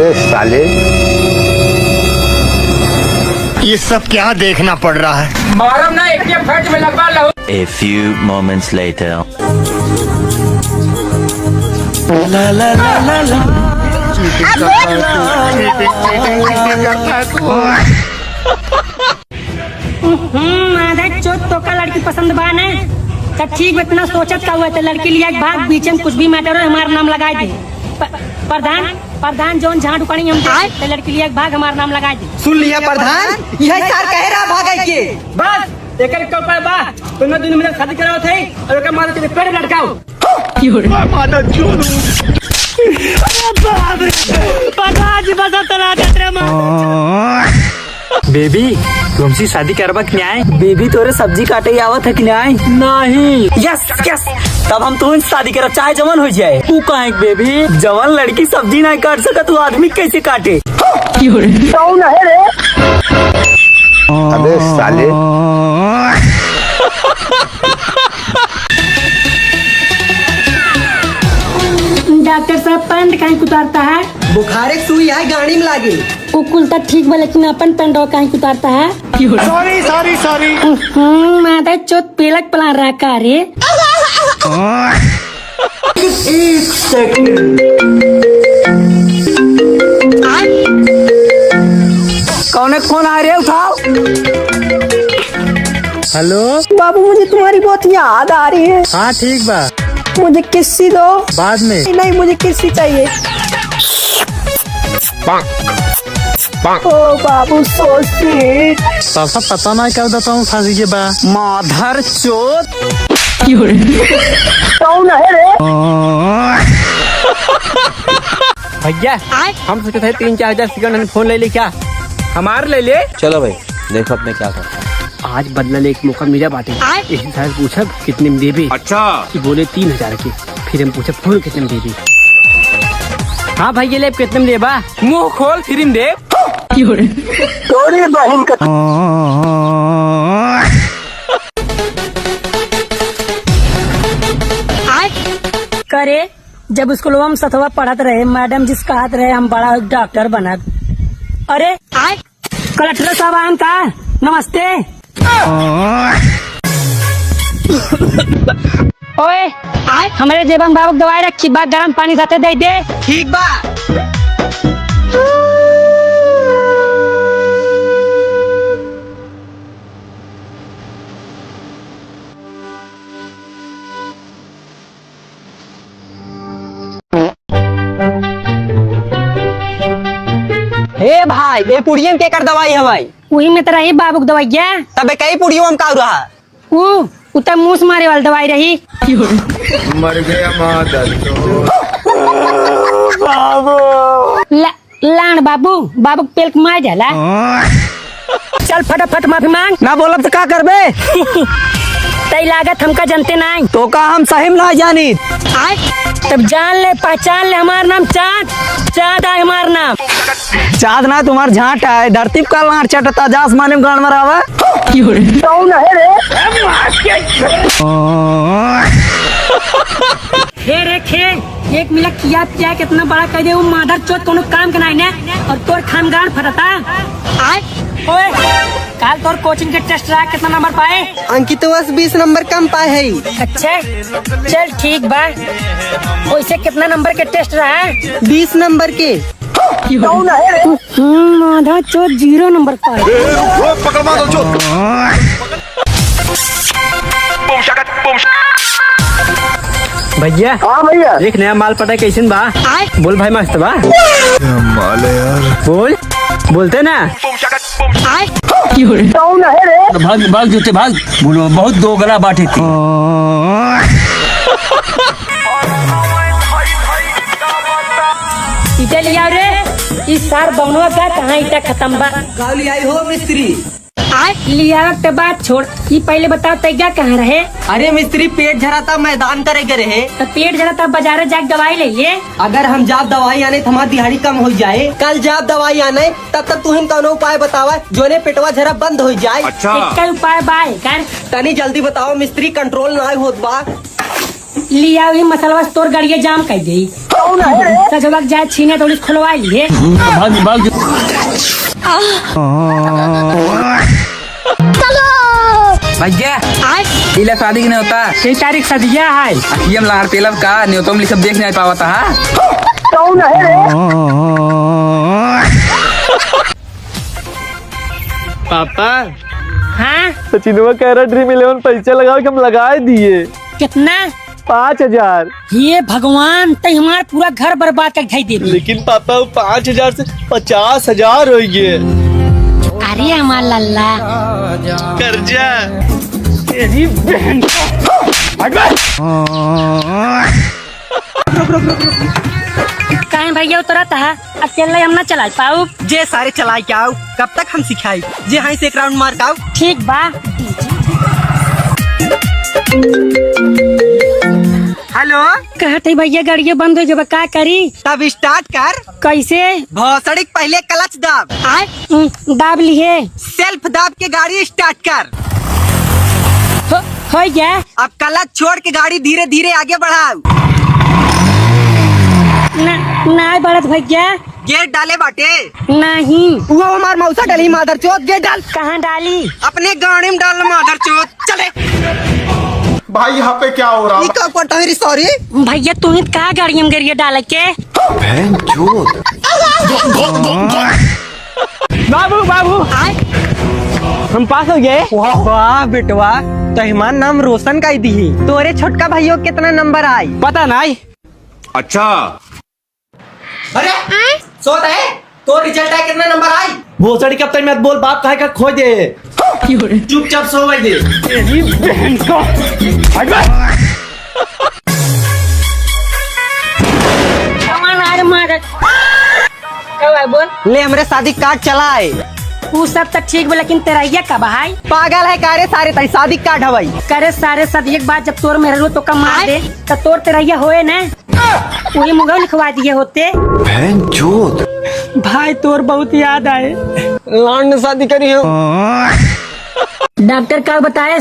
अबे साले, ये सब क्या देखना पड़ रहा है। मारम ना एक फट में लगवा लो। A few moments later. ला ला ला ला ला। आधा चोट तो का लड़की पसंद बा ने तब ठीक इतना सोचत का हुआ लड़की लिया भाग बीच में कुछ भी मैटर हो हमारा नाम लगाए दे। प्रधान प्रधान जोन झाड़ उपाड़ी हम तो लड़की लिया भाग हमारा नाम लगाए दे। सुन लिया प्रधान, यह सार कह रहा भागे के बस एक एक ऊपर बा तुमने दिन में शादी कराओ थे और का मारो तेरे पेड़ लटकाओ। माता चोद। प्रधान जी बस तला दे बेबी तुमसे शादी करवा कि न्याय? बेबी तोरे सब्जी काटे ही आवत है कि नहीं? नहीं। यस यस, तब हम तुम शादी करब चाहे जवन हो जाए। तू कहाँ बेबी? जवन लड़की सब्जी नहीं काट सका तू आदमी कैसे काटे? अबे साले, डॉक्टर साहब पैंट कहीं उतारता है? बुखार एक सुई है गाड़ी में लागे। वो कुल तक ठीक बा लेकिन अपन पैंट कहीं उतारता है? Sorry sorry sorry. माता चोट पेलक पला रहा का रे। एक सेकंड, कौन फोन आ रहे? उठाओ। हेलो बाबू, मुझे तुम्हारी बहुत याद आ रही है। हाँ ठीक बा, मुझे किस्सी दो। बाद में। नहीं, मुझे किस्सी चाहिए। ओ बाबू सो स्वीट। पापा पता नहीं कर देता हूँ फांसी के बा। माधर चोट। कौन है रे? भैया हम सोचे थे 3-4 सेकंड में फोन ले ले, क्या हमार ले ले। चलो भाई देखो अपने क्या कर। आज बदला ले एक मौका मिला बाटे। एक साल पूछा कितने में देबी? अच्छा कि बोले 3000 की। फिर हम पूछा फोन कितने में देबी? हाँ भाई ये ले कितने में देबा? मुंह खोल फिर दे। तोरी बहन का करे जब स्कूल में सतवा पढ़त रहे मैडम जिस कहत रहे हम बड़ा डॉक्टर बनब। अरे कलेक्टर साहब आन का नमस्ते। ओए हमारे जेबन बाबू दवाई रखी बा गर्म पानी साथे दे दे। ठीक बा। हे भाई, ये पुड़ियन के कर दवाई है भाई? वही में तरह ही बाबू दवाई गया तबे कई पुड़ियों हम का रहा? वो उतर मुंह मारे वाली दवाई रही। मर गया माता चोद। लाण बाबू बाबू पेल मार जाला। चल फटाफट माफी मांग। ना बोलब तो का करबे? तई लागत हमका जानते नहीं तो का हम सही में ना जानी? तब जान ले पहचान ले हमार नाम चाँद। चाँद है हमार नाम। चाँद ना तुम्हार झाट है। धरती का लाट चटता जा आसमान में गाड़ मरावा। कौन है रे? खे रे खे एक मिला किया पिया कितना बड़ा कह दे वो माधर चोट कोनो काम के नहीं और तोर खानगान फटता। ओए काल तोर कोचिंग के टेस्ट रहा कितना नंबर पाए? अंकित बस 20 नंबर कम पाए है। अच्छा चल ठीक बा। वैसे कितना नंबर के टेस्ट रहा? 20 नंबर के। कौन है रे? माधर चोट 0 नंबर पाए। पकड़ माता चोद। भैया हाँ भैया। एक नया माल पता कैसे बा? बोल भाई मस्त बा। माल है यार। बोल बोलते ना। कौन है रे? भाग भाग जूते भाग। बोलो बहुत दो गला बांटे थी। इधर लिया रे इस सार बनवा का कहाँ इतना खत्म बा? गाली आई हो मिस्त्री। लिया के बात छोड़ ये पहले बताओ तैया कहाँ रहे? अरे मिस्त्री पेट झराता मैदान करे के रहे। तो पेट जरा तब बाजार जाके दवाई ले लिए। अगर हम जाब दवाई आने तो हमारी दिहाड़ी कम हो जाए। कल जाब दवाई आने तब तक तू हम कौनो उपाय बतावा जोने पेटवा झरा बंद हो जाए। अच्छा इसका उपाय बाय कर तनी जल्दी बताओ मिस्त्री, कंट्रोल ना होत बा। लिया हुई मसलवा तोर गाड़िया जाम कर दी सजवक जाए छीने तो खुलवा लिए भाग भाग भैया इला शादी की नहीं होता कई तारीख सदिया है अखियम लार पेलब का नहीं तुम सब देख नहीं पावा था पापा हाँ सचिनवा कह रहा ड्रीम 11 पैसा लगाओ कि हम लगा दिए कितना 5,000। ये भगवान तय हमारा पूरा घर बर्बाद कर खाई दे लेकिन पापा 5,000 से 50,000 हो गए अरे हमार लल्ला कर्जा तेरी बहन कहीं भैया उतरा था अकेले हम ना चला पाऊ जे सारे चला के आओ कब तक हम सिखाई जे हाई से एक राउंड मार आओ ठीक बा हेलो कहते भैया गाड़िया बंद हो जब का करी तब स्टार्ट कर कैसे भोसड़ी पहले क्लच दाब दाब लिए सेल्फ दाब के गाड़ी स्टार्ट कर हो गया अब क्लच छोड़ के गाड़ी धीरे धीरे आगे बढ़ाओ ना बढ़त भैया गेट डाले बाटे नहीं वो हमार मौसा डली मादर चौथ गेट डाल कहाँ डाली अपने गाड़ी में डाल मादर चौथ चले भाई यहाँ पे क्या हो रहा है? सॉरी भैया तू ही कहा गाड़ी में गरिया डाल के बाबू बाबू हम पास हो गए वाह बेटवा तोहमान नाम रोशन का दी तोरे छोटका भाइयों कितना नंबर आई पता नहीं अरे सोच है तो रिजल्ट है कितना नंबर आई भोसड़ी कब तक मत बोल बाप कहे का खो दे चुपचाप सो भाई दे तेरी बहन को बोल ले हमरे शादी कार्ड चलाए वो सब तक ठीक बा लेकिन तेरा ये का भाई पागल है कारे सारे तई शादी कार्ड हवाई करे सारे सद एक बात जब तोर में रो तो कम मार दे तो तोर तेरा ये होए ना वही मुंगा लिखवा दिए होते भाई तोर बहुत याद आए लौंड शादी करी हो डॉक्टर का बताए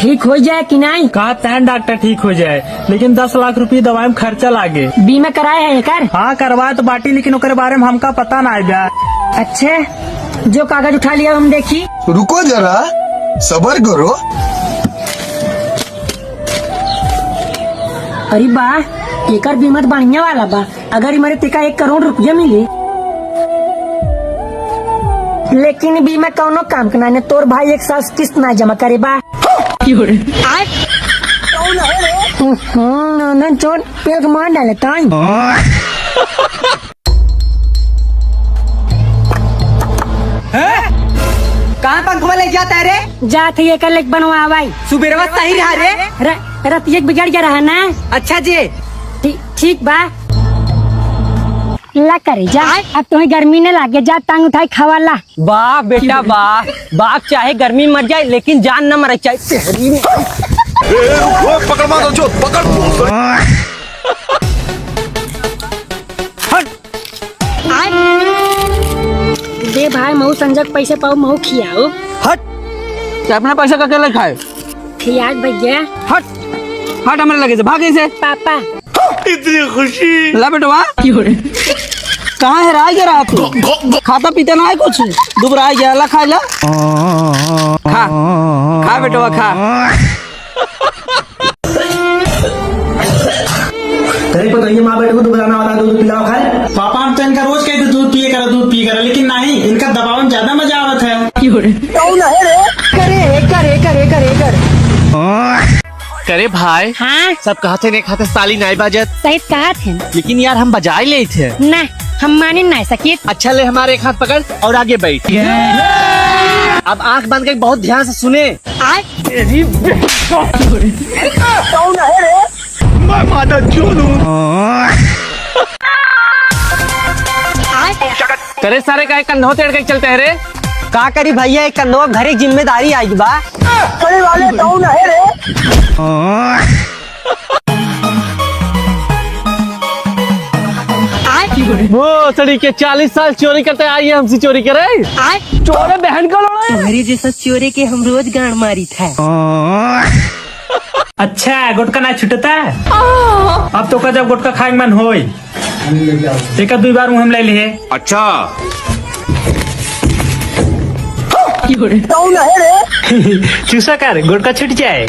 ठीक हो जाए कि नहीं कहा तैन डॉक्टर ठीक हो जाए लेकिन 10 लाख रुपए दवाई में खर्चा लागे बीमा कराए है कर हाँ करवाए तो बाटी लेकिन ओकर बारे में हमका पता ना बा अच्छे जो कागज उठा लिया हम देखी रुको जरा सबर करो। अरे वाह एकर बीमा तो बढ़िया वाला बा अगर हमारे टिका 1 करोड़ रुपया मिली लेकिन बीमा कौनो काम करना है तोर भाई 1 साल किस्त ना जमा करे बा ना चोट पेड़ को मार डाले ताई कहाँ पंखवा ले जाता है रे जात है कल एक बनवा भाई सुबेरवा सही रहा रे रत एक बिगड़ गया रहा ना अच्छा जी ठीक बा ला करे जा अब तुम्हें गर्मी ने लागे जा टांग उठाई खवाला वाह बेटा वाह बाप चाहे गर्मी मर जाए लेकिन जान न मर चाहे शहरी में पकड़ मारो जो पकड़ दे भाई महू संजक पैसे पाओ महू खियाओ हट अपना पैसा का क्या खाए खिया भैया हट हट हमारे लगे से भागे से पापा इतनी खुशी ला बेटवा कहाँ है रहा रहा तू खाता पीता ना है कुछ दुबरा गया ला खा ला खा खा बेटवा खा तेरे को तो ये माँ बेटे को दुबराना वाला दूध पिलाओ खाए पापा हम तो इनका रोज कहते दूध पिए करा लेकिन नहीं इनका दबाव में ज्यादा मजा आवत है करे भाई हाँ सब कहते नहीं खाते साली नहीं बाजत सही कहा थे लेकिन यार हम बजा ही ले थे ना हम माने नहीं सके अच्छा ले हमारे एक हाथ पकड़ और आगे बैठ अब आंख बंद कर बहुत ध्यान से सुने मैं माता चूलू करे सारे का कंधों तेड़ के चलते हैं रे का करी भैया एक कंधवा घरे जिम्मेदारी आई बा वो सड़ी के 40 साल चोरी करते आइए हमसे चोरी करे चोरे बहन को लड़ा तुम्हारी जैसा चोरी के हम रोज गाड़ मारी था अच्छा गुटका ना छुटता अब तो का जब गुटका खाए मन होई एक दुई बार मुंह में ले लिए अच्छा चूसा कर गुटका छूट जाए